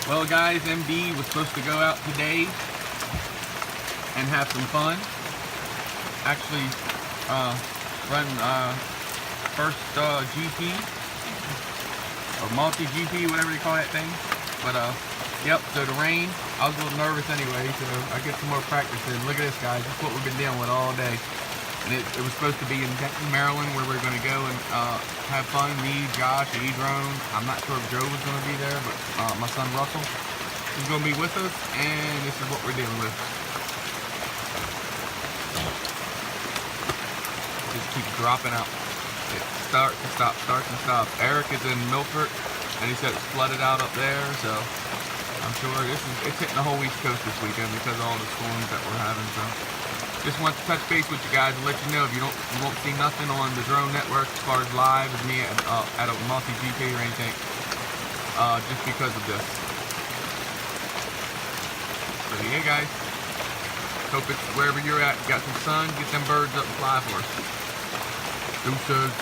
Well, guys, MD was supposed to go out today and have some fun. Actually, run first GP or multi-GP, whatever you call that thing. But yep. So the rain, I was a little nervous anyway, so I get some more practice in. Look at this, guys. This is what we've been dealing with all day. And it was supposed to be in Denton, Maryland, where we're going to go and have fun. Me, Josh, and E-Drone. I'm not sure if Joe was going to be there, but my son Russell is going to be with us, and this is what we're dealing with. Just keep dropping out. It starts and stops, starts and stops. Eric is in Milford, and he said it's flooded out up there, so I'm sure it's hitting the whole East Coast this weekend because of all the storms that we're having. So just want to touch base with you guys and let you know if you won't see nothing on the drone network as far as live as me at a multi-GP or anything, just because of this. So yeah, guys, hope it's wherever you're at, you got some sun, get them birds up and fly for us. Deuces.